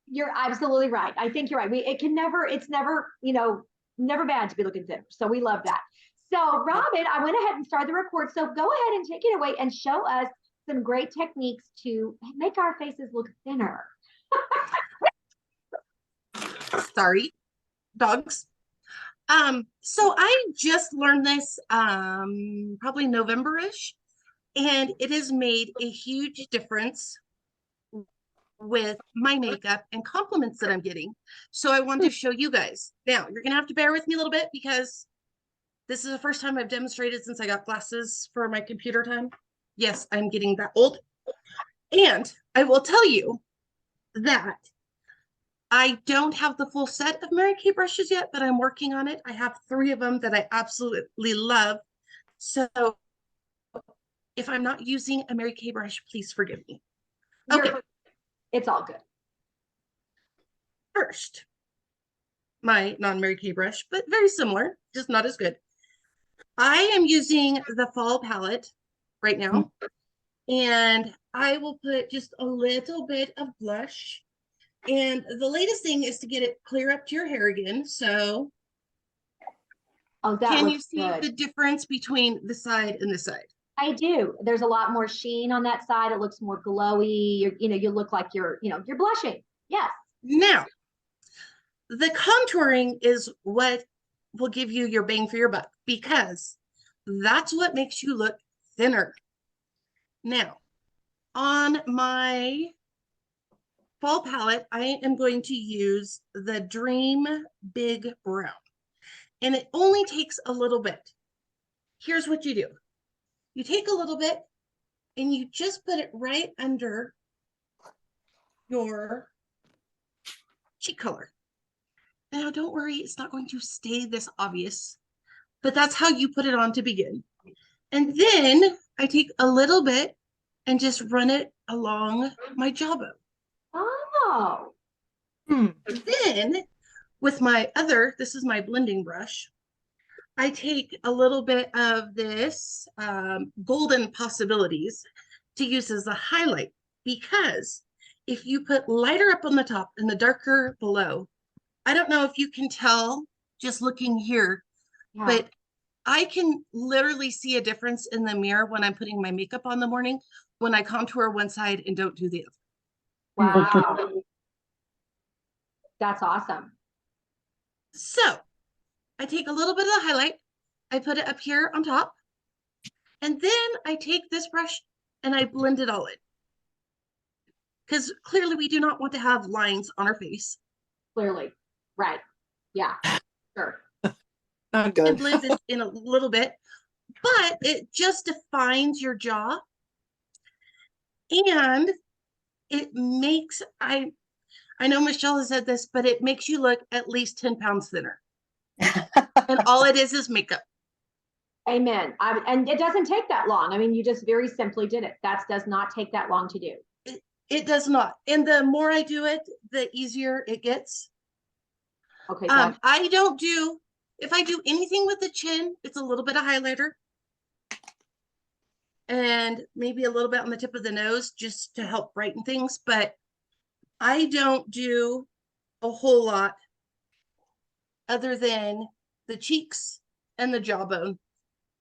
You're absolutely right. I think you're right. It's never, never bad to be looking thinner. So we love that. So Robin, I went ahead and started the record. So go ahead and take it away and show us some great techniques to make our faces look thinner. Sorry, dogs. So I just learned this probably November-ish, and it has made a huge difference with my makeup and compliments that I'm getting. So I wanted to show you guys. Now, you're gonna have to bear with me a little bit because this is the first time I've demonstrated since I got glasses for my computer time. Yes, I'm getting that old. And I will tell you that I don't have the full set of Mary Kay brushes yet, but I'm working on it. I have 3 of them that I absolutely love. So if I'm not using a Mary Kay brush, please forgive me. Okay. It's all good. First, my non-Mary Kay brush, but very similar, just not as good. I am using the fall palette right now, and I will put just a little bit of blush. And the latest thing is to get it clear up to your hair again. So can you see the difference between the side and the side? I do. There's a lot more sheen on that side. It looks more glowy. You look like you're blushing. Yes. Now, the contouring is what will give you your bang for your buck because that's what makes you look thinner. Now, on my fall palette, I am going to use the Dream Big Brown, and it only takes a little bit. Here's what you do. You take a little bit and you just put it right under your cheek color. Now, don't worry, it's not going to stay this obvious, but that's how you put it on to begin. And then I take a little bit and just run it along my jawbone. Oh. And then with my this is my blending brush, I take a little bit of this Golden Possibilities to use as a highlight, because if you put lighter up on the top and the darker below, I don't know if you can tell just looking here, but I can literally see a difference in the mirror when I'm putting my makeup on the morning when I contour one side and don't do the other. Wow. That's awesome. So I take a little bit of the highlight, I put it up here on top, and then I take this brush and I blend it all in. Because clearly we do not want to have lines on our face. Clearly. Right. Yeah. Sure. Not good. And blend it in a little bit, but it just defines your jaw. And it makes, I know Michelle has said this, but it makes you look at least 10 pounds thinner. And all it is makeup. Amen. And it doesn't take that long. I mean, you just very simply did it. That does not take that long to do. It does not. And the more I do it, the easier it gets. Okay. I don't do, if I do anything with the chin, it's a little bit of highlighter and maybe a little bit on the tip of the nose just to help brighten things. But I don't do a whole lot other than the cheeks and the jawbone.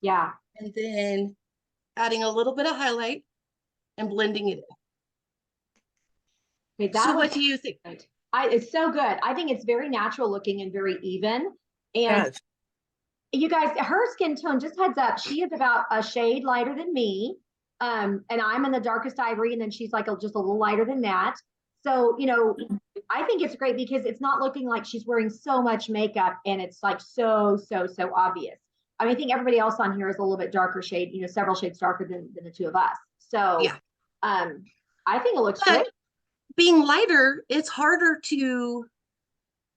Yeah. And then adding a little bit of highlight and blending it in. Okay, so what do you think? It's so good. I think it's very natural looking and very even. And you guys, her skin tone, just heads up, she is about a shade lighter than me. And I'm in the darkest ivory, and then she's like just a little lighter than that. So, I think it's great because it's not looking like she's wearing so much makeup and it's like so obvious. I mean, I think everybody else on here is a little bit darker shade, several shades darker than the 2 of us. So yeah. I think it looks great. Being lighter, it's harder to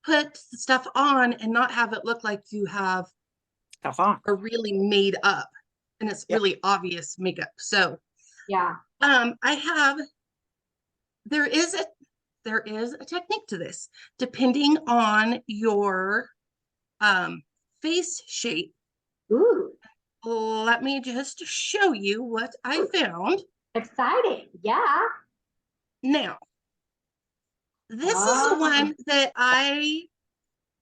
put stuff on and not have it look like you have stuff on or really made up and it's really obvious makeup. So yeah, there is a technique to this depending on your face shape. Ooh. Let me just show you what I found. Exciting. Yeah. Now, This is the Oh, one that I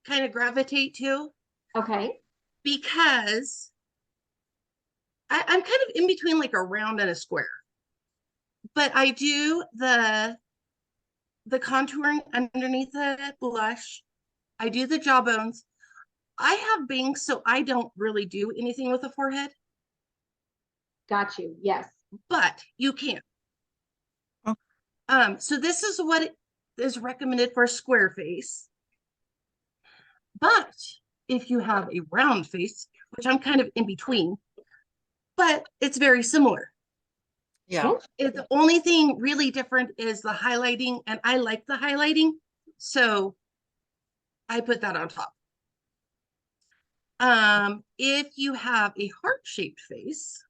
kind of gravitate to okay. because I'm kind of in between like a round and a square. But I do the contouring underneath the blush. I do the jawbones. I have bangs, so I don't really do anything with the forehead, Got you. Yes. but you can. Oh. So this is what is recommended for a square face. But if you have a round face, which I'm kind of in between, but it's very similar. Yeah. The only thing really different is the highlighting, and I like the highlighting, so I put that on top. If you have a heart-shaped face,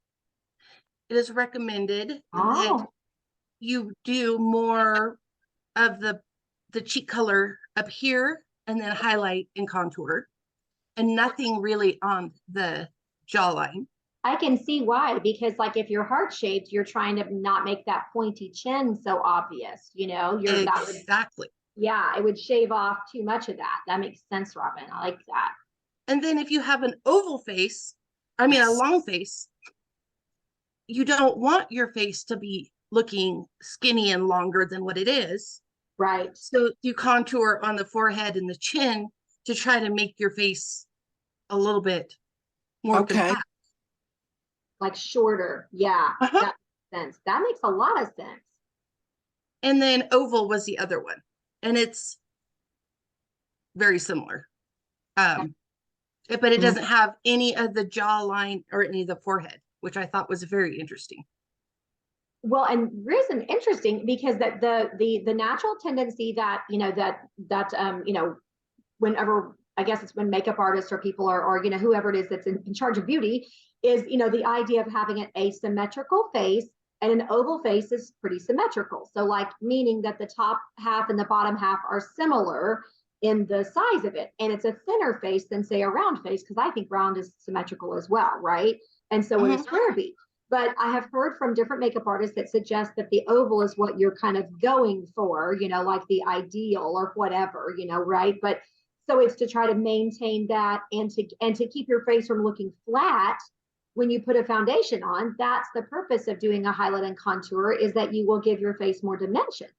it is recommended that Oh, you do more of the cheek color up here and then highlight and contour, and nothing really on the jawline. I can see why, because like if you're heart shaped, you're trying to not make that pointy chin so obvious, that would, Exactly. yeah, it would shave off too much of that. That makes sense, Robin. I like that. And then if you have an oval face, I mean a long face, you don't want your face to be looking skinny and longer than what it is. Right. So you contour on the forehead and the chin to try to make your face a little bit more Okay. compact. Like shorter. Yeah. Uh-huh. That makes sense. That makes a lot of sense. And then oval was the other one. And it's very similar. But it doesn't have any of the jawline or any of the forehead, which I thought was very interesting. Well, and reason interesting because that the natural tendency that whenever I guess it's when makeup artists or people or whoever it is that's in charge of beauty is the idea of having an asymmetrical face, and an oval face is pretty symmetrical. So like meaning that the top half and the bottom half are similar in the size of it, and it's a thinner face than say a round face, because I think round is symmetrical as well, right? And so would a square be. But I have heard from different makeup artists that suggest that the oval is what you're kind of going for, like the ideal or whatever, right? But so it's to try to maintain that and to keep your face from looking flat when you put a foundation on. That's the purpose of doing a highlight and contour, is that you will give your face more dimension.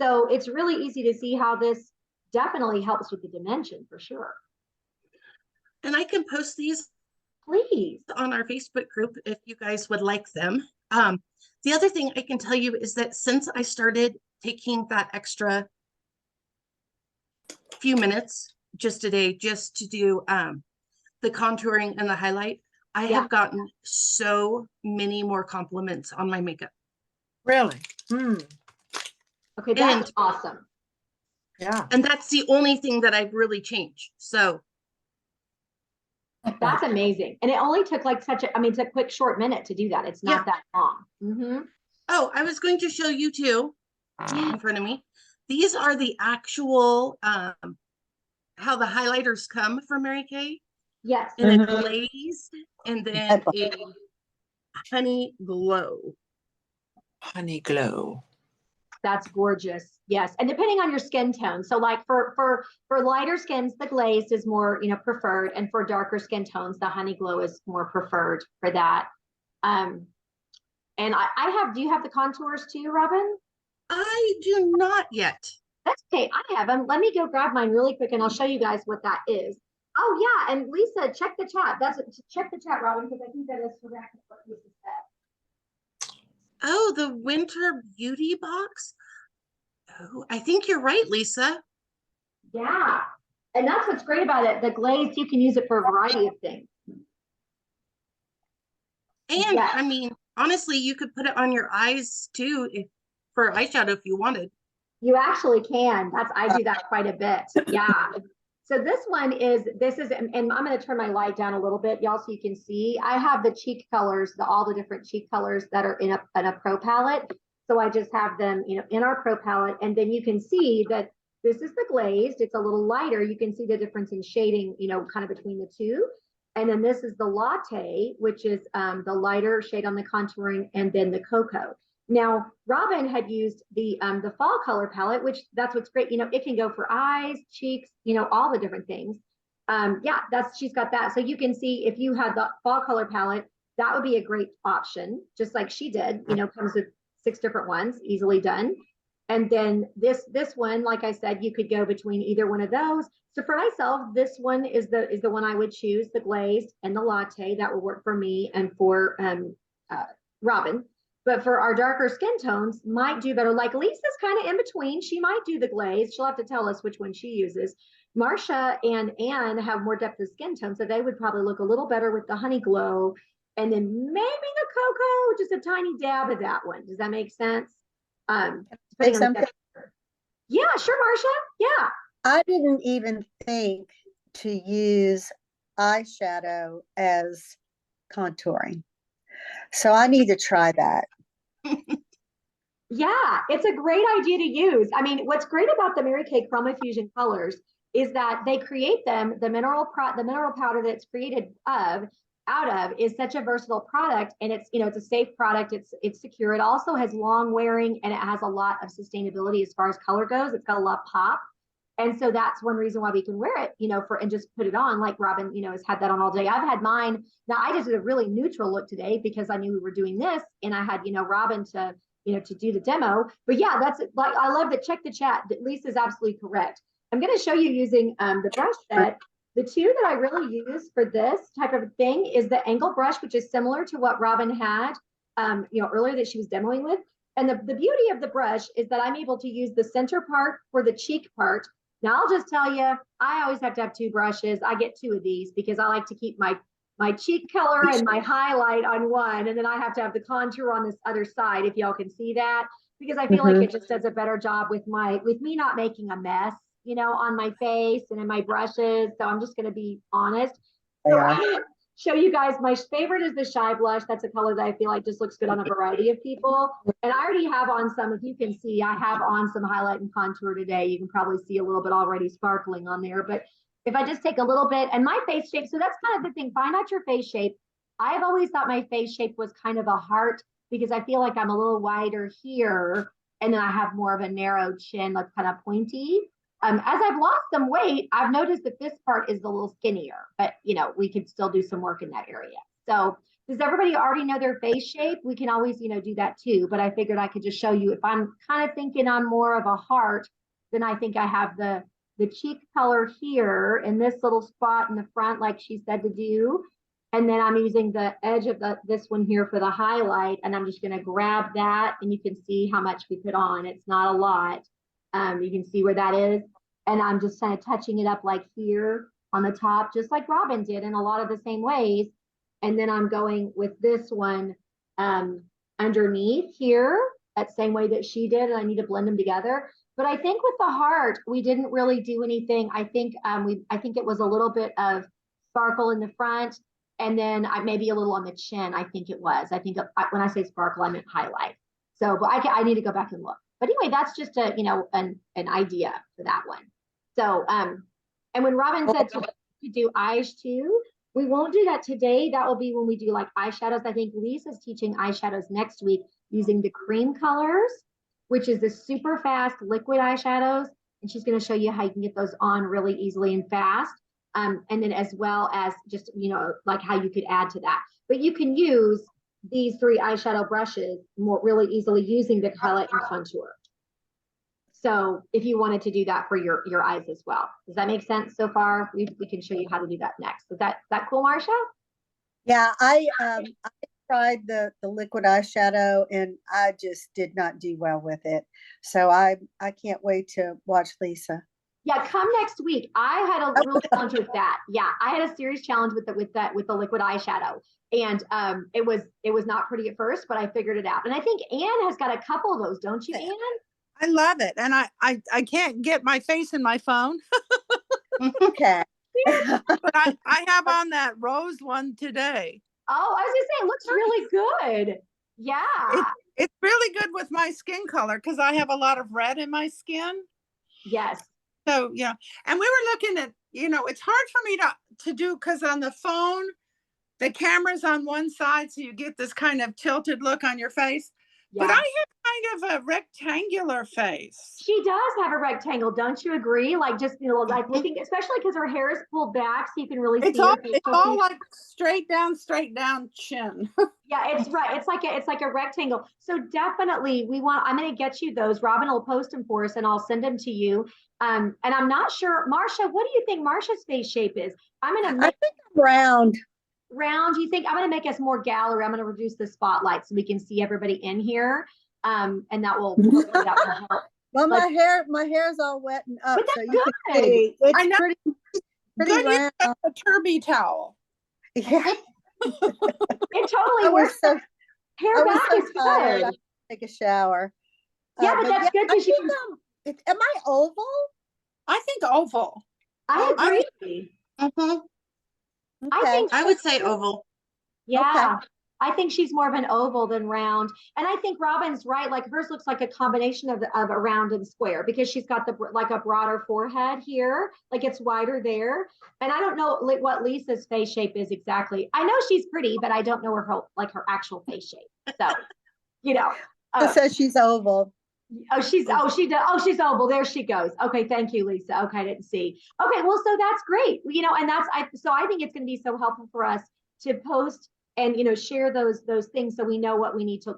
So it's really easy to see how this definitely helps with the dimension for sure. And I can post these Please. on our Facebook group if you guys would like them. The other thing I can tell you is that since I started taking that extra few minutes just today, just to do the contouring and the highlight, I have gotten so many more compliments on my makeup. Really? Okay, that's awesome. Yeah. And that's the only thing that I've really changed. So that's amazing. And it only took like it's a quick short minute to do that. It's not that long. Oh, I was going to show you too in front of me. These are the actual how the highlighters come from Mary Kay. Yes. In a glaze and then a honey glow. Honey glow. That's gorgeous. Yes. And depending on your skin tone. So like for lighter skins, the glazed is more, preferred. And for darker skin tones, the honey glow is more preferred for that. And do you have the contours too, Robin? I do not yet. That's okay. I have them. Let me go grab mine really quick and I'll show you guys what that is. Oh yeah. And Lisa, check the chat. Check the chat, Robin, because I think that is correct what Lisa said. Oh, the winter beauty box. Oh, I think you're right, Lisa. Yeah. And that's what's great about it. The glaze, you can use it for a variety of things. And I mean, honestly, you could put it on your eyes too for eyeshadow if you wanted. You actually can. I do that quite a bit. Yeah. So this is, and I'm going to turn my light down a little bit, y'all, so you can see. I have the cheek colors, all the different cheek colors that are in a pro palette. So I just have them, in our pro palette, and then you can see that this is the glazed. It's a little lighter. You can see the difference in shading, kind of between the two. And then this is the latte, which is the lighter shade on the contouring, and then the cocoa. Now, Robin had used the fall color palette, which that's what's great. You know, it can go for eyes, cheeks, you know, all the different things. Yeah, she's got that. So you can see if you had the fall color palette, that would be a great option, just like she did. You know, comes with 6 different ones, easily done. And then this one, like I said, you could go between either one of those. So for myself, this one is the one I would choose, the glazed and the latte. That will work for me and for Robin. But for our darker skin tones, might do better. Like Lisa's kind of in between. She might do the glaze. She'll have to tell us which one she uses. Marsha and Anne have more depth of skin tone, so they would probably look a little better with the honey glow. And then maybe the cocoa, just a tiny dab of that one. Does that make sense? Say something? Yeah, sure, Marsha. Yeah. I didn't even think to use eyeshadow as contouring. So I need to try that. Yeah, it's a great idea to use. I mean, what's great about the Mary Kay Chroma Fusion colors is that they create them, the mineral powder that's created out of is such a versatile product, and it's, you know, it's a safe product, it's secure. It also has long wearing, and it has a lot of sustainability as far as color goes. It's got a lot of pop. And so that's one reason why we can wear it, you know, and just put it on, like Robin, you know, has had that on all day. I've had mine. Now I just did a really neutral look today because I knew we were doing this, and I had, you know, Robin to, you know, to do the demo. But yeah, that's like, I love that. Check the chat. Lisa's absolutely correct. I'm going to show you using the brush set. The two that I really use for this type of thing is the angle brush, which is similar to what Robin had, you know, earlier that she was demoing with. And the beauty of the brush is that I'm able to use the center part for the cheek part. Now, I'll just tell you, I always have to have 2 brushes. I get 2 of these because I like to keep my cheek color and my highlight on one, and then I have to have the contour on this other side, if y'all can see that, because I feel like it just does a better job with me not making a mess, you know, on my face and in my brushes. So I'm just going to be honest. So I'm gonna show you guys, my favorite is the Shy Blush. That's a color that I feel like just looks good on a variety of people. And I already have on some, if you can see, I have on some highlight and contour today. You can probably see a little bit already sparkling on there. But if I just take a little bit, and my face shape, so that's kind of the thing, find out your face shape. I've always thought my face shape was kind of a heart because I feel like I'm a little wider here, and then I have more of a narrow chin, like kind of pointy. As I've lost some weight, I've noticed that this part is a little skinnier, but you know, we could still do some work in that area. So does everybody already know their face shape? We can always, you know, do that too, but I figured I could just show you if I'm kind of thinking I'm more of a heart, then I think I have the cheek color here in this little spot in the front, like she said to do. And then I'm using the edge of this one here for the highlight, and I'm just gonna grab that, and you can see how much we put on. It's not a lot. You can see where that is. And I'm just kind of touching it up like here on the top, just like Robin did in a lot of the same ways. And then I'm going with this one underneath here, that same way that she did, and I need to blend them together. But I think with the heart, we didn't really do anything. I think I think it was a little bit of sparkle in the front, and then maybe a little on the chin. I think it was. I think when I say sparkle, I meant highlight. So, but I need to go back and look. But anyway, that's just a, you know, an idea for that one. So, and when Robin said to do eyes too, we won't do that today. That will be when we do like eyeshadows. I think Lisa's teaching eyeshadows next week using the cream colors, which is the super fast liquid eyeshadows. And she's going to show you how you can get those on really easily and fast. And then as well as just, you know, like how you could add to that. But you can use these 3 eyeshadow brushes really easily using the highlight and contour. So if you wanted to do that for your eyes as well. Does that make sense so far? We can show you how to do that next. Is that cool, Marsha? Yeah, I tried the liquid eyeshadow, and I just did not do well with it. So I can't wait to watch Lisa. Yeah, come next week. I had a real challenge with that. Yeah, I had a serious challenge with the liquid eyeshadow. And it was not pretty at first, but I figured it out. And I think Anne has got a couple of those, don't you, Anne? I love it. And I can't get my face in my phone. Okay. But I have on that rose one today. Oh, I was gonna say, it looks really good. Yeah. It's really good with my skin color because I have a lot of red in my skin. Yes. So, yeah. And we were looking at, you know, it's hard for me to do because on the phone, the camera's on one side, so you get this kind of tilted look on your face. But Yeah. I have kind of a rectangular face. She does have a rectangle, don't you agree? Like just, you know, like looking, especially because her hair is pulled back so you can really It's see all her it's facial all features. like straight down chin. Yeah, it's right. It's like a rectangle. So definitely I'm gonna get you those. Robin will post them for us and I'll send them to you. And I'm not sure, Marsha, what do you think Marsha's face shape is? I'm gonna I make think I'm round. round. You think I'm gonna make us more gallery? I'm gonna reduce the spotlight so we can see everybody in here. And that will hopefully that will help. Well, Like- my hair's all wet and up, But so that's you can good. see. I It's know. pretty Good use round. of a Turby towel. Yeah, It totally I was works. so Hair I was back so is tired. I good. had to take a shower. Yeah, but that's good I because you think am I oval? I think oval. I I- agree. Mhm. I Okay. think I would say oval. Yeah, I think she's more of an oval than round. And I think Robin's right. Like hers looks like a combination of a round and square because she's got like a broader forehead here, like it's wider there. And I don't know what Lisa's face shape is exactly. I know she's pretty, but I don't know her actual face shape. So, you know. It says she's oval. She's she's oval. There she goes. Okay, thank you, Lisa. Okay, I didn't see. Okay, well, so that's great. You know, and I think it's going to be so helpful for us to post and share those things so we know what we need to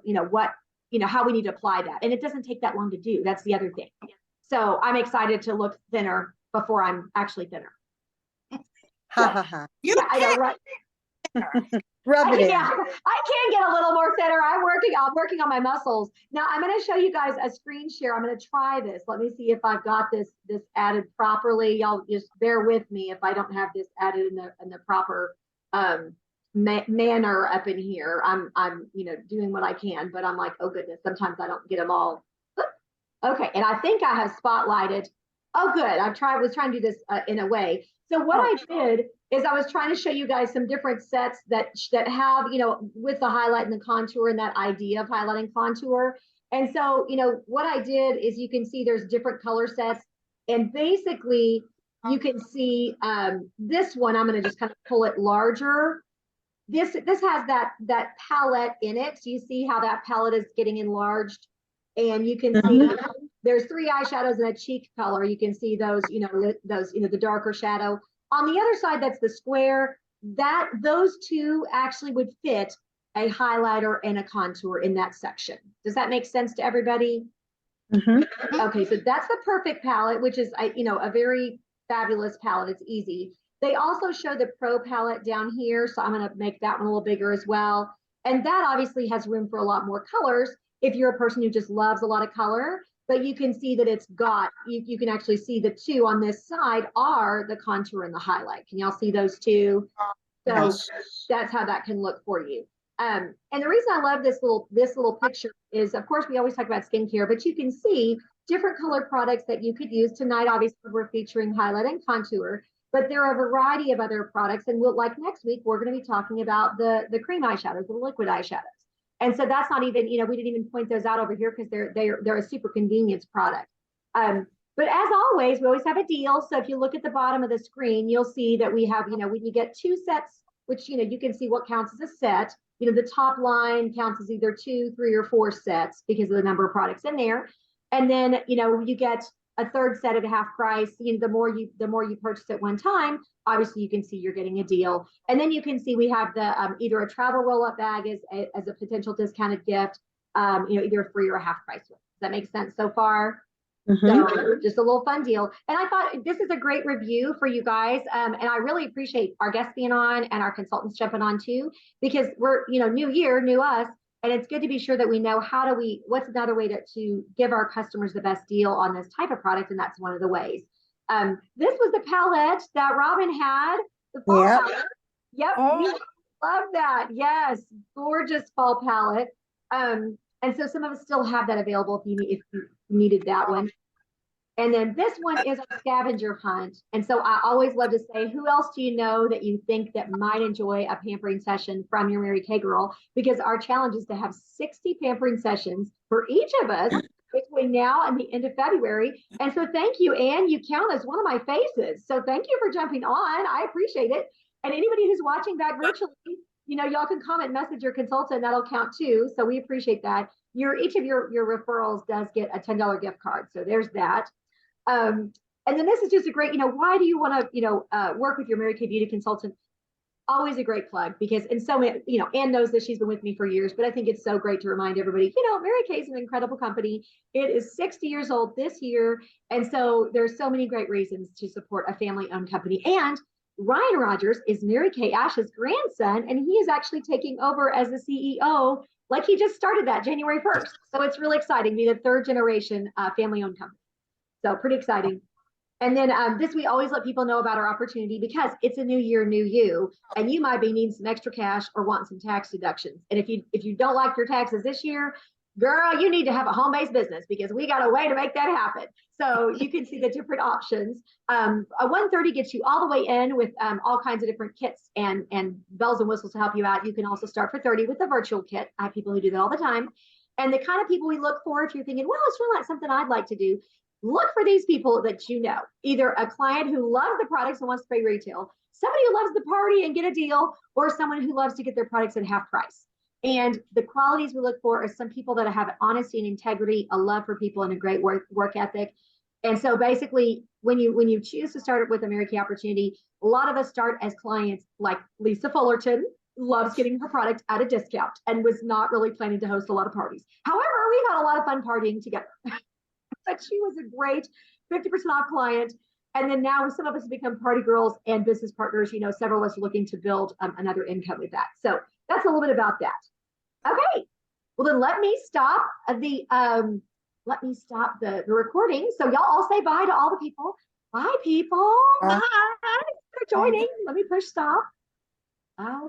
how we need to apply that. And it doesn't take that long to do. That's the other thing. So I'm excited to look thinner before I'm actually thinner. Ha ha ha. You Yeah, I know, right? Rub it in. Yeah, I can get a little more thinner. I'm working on my muscles. Now I'm going to show you guys a screen share. I'm going to try this. Let me see if I've got this added properly. Y'all just bear with me if I don't have this added in the proper manner up in here. I'm doing what I can, but I'm like, oh goodness, sometimes I don't get them all. Okay, and I think I have spotlighted. Oh, good. Was trying to do this in a way. So what I did is I was trying to show you guys some different sets that have, with the highlight and the contour and that idea of highlighting contour. And so, what I did is you can see there's different color sets. And basically, you can see this one, I'm going to just kind of pull it larger. This has that palette in it. So you see how that palette is getting enlarged. And you can see there's 3 eyeshadows and a cheek color. You can see those, the darker shadow. On the other side, that's the square. Those two actually would fit a highlighter and a contour in that section. Does that make sense to everybody? Mm-hmm. Okay, so that's the perfect palette, which is a very fabulous palette. It's easy. They also show the Pro palette down here, so I'm going to make that one a little bigger as well. And that obviously has room for a lot more colors if you're a person who just loves a lot of color. But you can see that it's got, you can actually see the two on this side are the contour and the highlight. Can y'all see those two? So Yes. that's how that can look for you. And the reason I love this little picture is, of course, we always talk about skincare, but you can see different colored products that you could use. Tonight, obviously, we're featuring highlight and contour, but there are a variety of other products. And like next week, we're going to be talking about the cream eyeshadows, the liquid eyeshadows. And so that's not even, we didn't even point those out over here because they're a super convenience product. But as always, we always have a deal. So if you look at the bottom of the screen, you'll see that we have, when you get 2 sets, which, you can see what counts as a set. The top line counts as either 2, 3, or 4 sets because of the number of products in there. And then, you get a third set at a half price. The more you purchase at one time, obviously you can see you're getting a deal. And then you can see we have the either a travel roll-up bag as a potential discounted gift, either free or a half price. Does that make sense so far? So just a little fun deal. And I thought this is a great review for you guys. And I really appreciate our guests being on and our consultants jumping on too, because we're, new year, new us. And it's good to be sure that we know what's another way to give our customers the best deal on this type of product. And that's one of the ways. This was the palette that Robin had. The fall palette. Yep. Oh. Love that. Yes. Gorgeous fall palette. And so some of us still have that available if you needed that one. And then this one is a scavenger hunt. And so I always love to say, who else do you know that you think that might enjoy a pampering session from your Mary Kay girl? Because our challenge is to have 60 pampering sessions for each of us between now and the end of February. And so thank you, Anne. You count as one of my faces. So thank you for jumping on. I appreciate it. And anybody who's watching back virtually, y'all can comment, message your consultant. That'll count too. So we appreciate that. each of your referrals does get a $10 gift card. So there's that. And then this is just a great, why do you want to, work with your Mary Kay beauty consultant? Always a great plug because in so many, Anne knows that she's been with me for years, but I think it's so great to remind everybody, Mary Kay is an incredible company. It is 60 years old this year. And so there's so many great reasons to support a family owned company. And Ryan Rogers is Mary Kay Ash's grandson, and he is actually taking over as the CEO. Like he just started that January 1st. So it's really exciting to be the third generation family owned company. So pretty exciting. And then this, we always let people know about our opportunity because it's a new year, new you, and you might be needing some extra cash or want some tax deductions. And if you don't like your taxes this year, girl, you need to have a home-based business because we got a way to make that happen. So you can see the different options. A 130 gets you all the way in with all kinds of different kits and bells and whistles to help you out. You can also start for 30 with a virtual kit. I have people who do that all the time. And the kind of people we look for, if you're thinking, well, it's really not something I'd like to do, look for these people that either a client who loves the products and wants to pay retail, somebody who loves the party and get a deal, or someone who loves to get their products at half price. And the qualities we look for are some people that have honesty and integrity, a love for people, and a great work ethic. And so basically, when you choose to start with a Mary Kay opportunity, a lot of us start as clients like Lisa Fullerton, loves getting her product at a discount and was not really planning to host a lot of parties. However, we've had a lot of fun partying together. But she was a great 50% off client. And then now some of us have become party girls and business partners, several of us are looking to build another income with that. So that's a little bit about that. Okay. Well, then let me stop the recording. So y'all all say bye to all the people. Bye, people. Bye. Thanks for joining. Let me push stop. Okay.